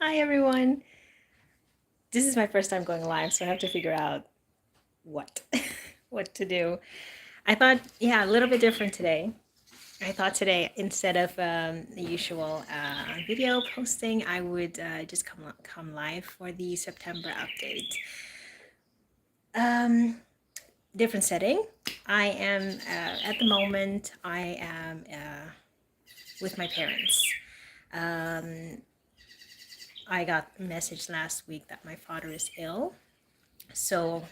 Hi everyone. This is my first time going live, so I have to figure out what what to do. I thought, yeah, a little bit different today. I thought today, instead of the usual video posting, I would just come live for the September update. Different setting. I am at the moment. I am with my parents. I got a message last week that my father is ill, so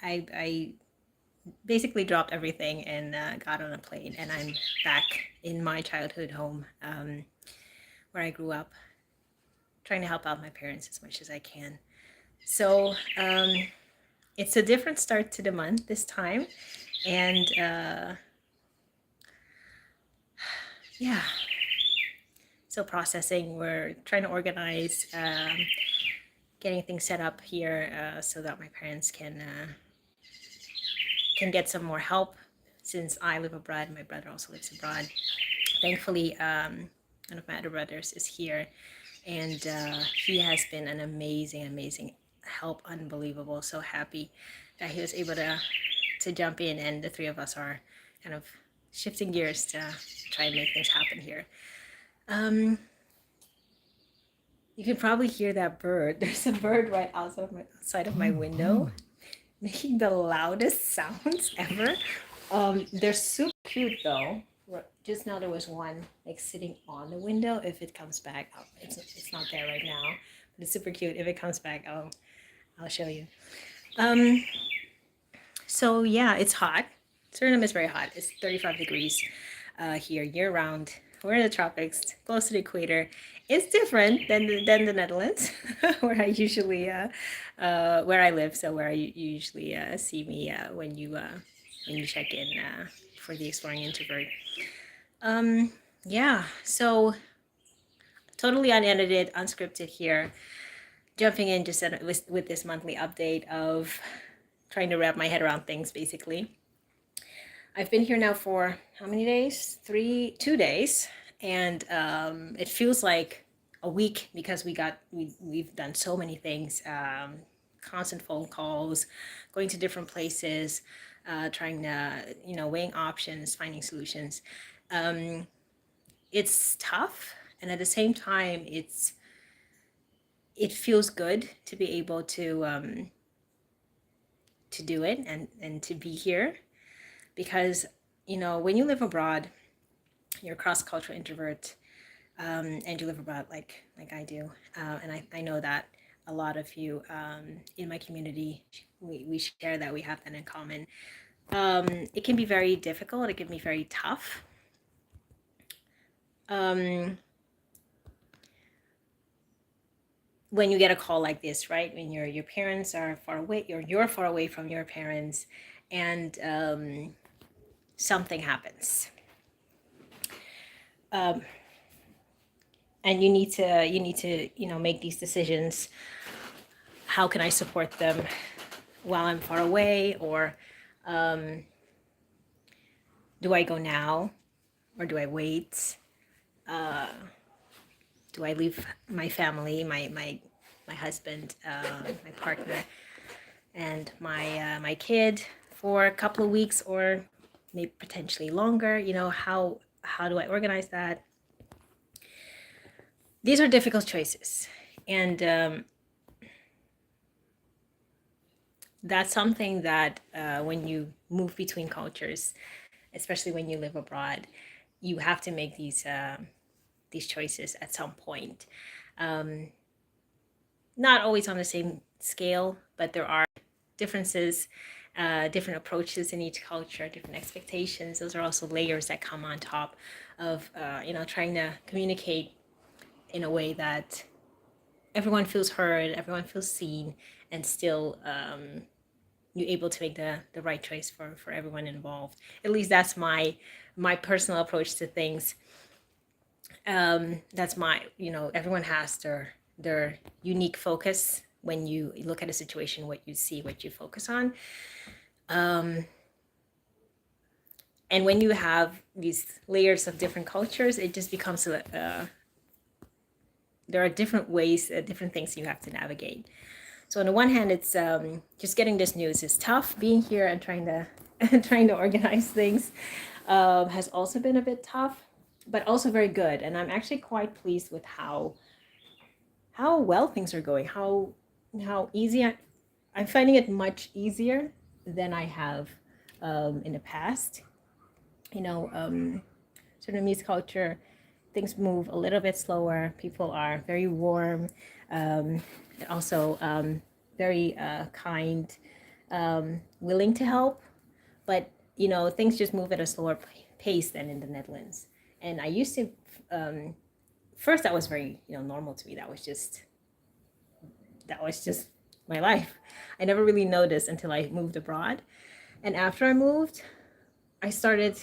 I basically dropped everything and got on a plane, and I'm back in my childhood home where I grew up, trying to help out my parents as much as I can. So it's a different start to the month this time, and yeah, still processing. We're trying to organize, getting things set up here so that my parents can get some more help, since I live abroad. My brother also lives abroad. Thankfully, one of my other brothers is here, and he has been an amazing help. Unbelievable. So happy that he was able to jump in, and the three of us are kind of shifting gears to try and make things happen here. You can probably hear that bird. There's a bird right outside of my window, making the loudest sounds ever. They're super cute though. Just now there was one like sitting on the window. If it comes back, it's not there right now, but it's super cute. If it comes back, I'll show you. So yeah, it's hot. Suriname is very hot. It's 35 degrees here year round. We're in the tropics, close to the equator. It's different than the Netherlands, where I usually where I live. So where you usually see me when you check in for the Exploring Introvert. Yeah, so totally unedited, unscripted here. Jumping in just with this monthly update of trying to wrap my head around things, basically. I've been here now for how many days? 2 days, and it feels like a week because we've done so many things, constant phone calls, going to different places, trying to weighing options, finding solutions. It's tough, and at the same time, it feels good to be able to do it and to be here, because when you live abroad, you're a cross-cultural introvert, and you live abroad like I do, and I know that a lot of you in my community, we share that, we have that in common. It can be very difficult, it can be very tough. When you get a call like this, right? When your parents are far away, you're far away from your parents, and something happens, and you need to make these decisions. How can I support them while I'm far away, or do I go now, or do I wait? Do I leave my family, my husband, my partner, and my kid for a couple of weeks, or maybe potentially longer? How do I organize that? These are difficult choices, and that's something that when you move between cultures, especially when you live abroad, you have to make these choices at some point. Not always on the same scale, but there are differences, different approaches in each culture, different expectations. Those are also layers that come on top of trying to communicate in a way that everyone feels heard, everyone feels seen, and still you're able to make the right choice for everyone involved. At least that's my personal approach to things. That's my, everyone has their unique focus. When you look at a situation, what you see, what you focus on. And when you have these layers of different cultures, it just becomes there are different ways, different things you have to navigate. So on the one hand, it's just getting this news is tough. Being here and trying to trying to organize things has also been a bit tough, but also very good. And I'm actually quite pleased with how well things are going. How easy I'm finding it much easier than I have in the past. You know, Surinamese culture, things move a little bit slower. People are very warm, um, also very kind, willing to help. But you know, things just move at a slower pace than in the Netherlands. And I used to, first that was very normal to me. That was just my life. I never really noticed until I moved abroad. And after I moved, I started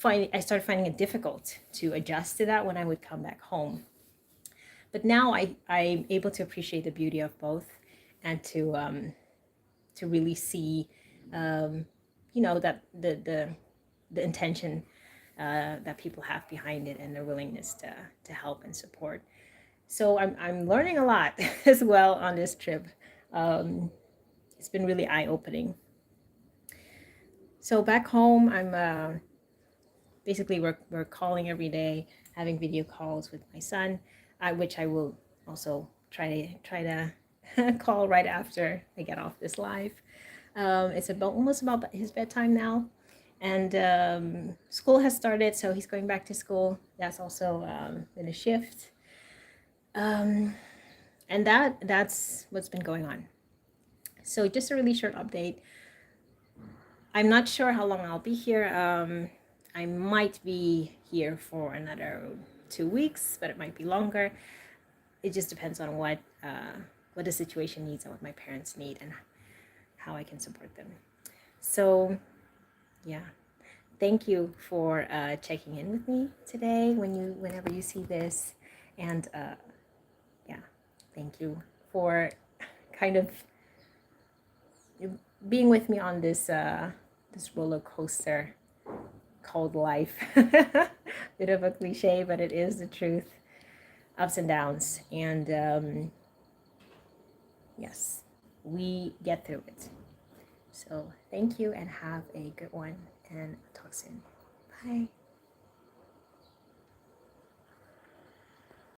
I started finding it difficult to adjust to that when I would come back home. But now I'm able to appreciate the beauty of both, and to really see, that the intention that people have behind it, and their willingness to help and support. So I'm learning a lot as well on this trip. It's been really eye opening. So back home, I'm basically we're calling every day, having video calls with my son, which I will also try to call right after I get off this live. It's almost about his bedtime now, and school has started, so he's going back to school. That's also been a shift, and that's what's been going on. So just a really short update. I'm not sure how long I'll be here. I might be here for another 2 weeks, but it might be longer. It just depends on what the situation needs and what my parents need and how I can support them. So, yeah, thank you for checking in with me today. Whenever you see this, and yeah, thank you for kind of being with me on this roller coaster called life. Bit of a cliche, but it is the truth. Ups and downs, and yes, we get through it. So thank you, and have a good one, and talk soon. Bye.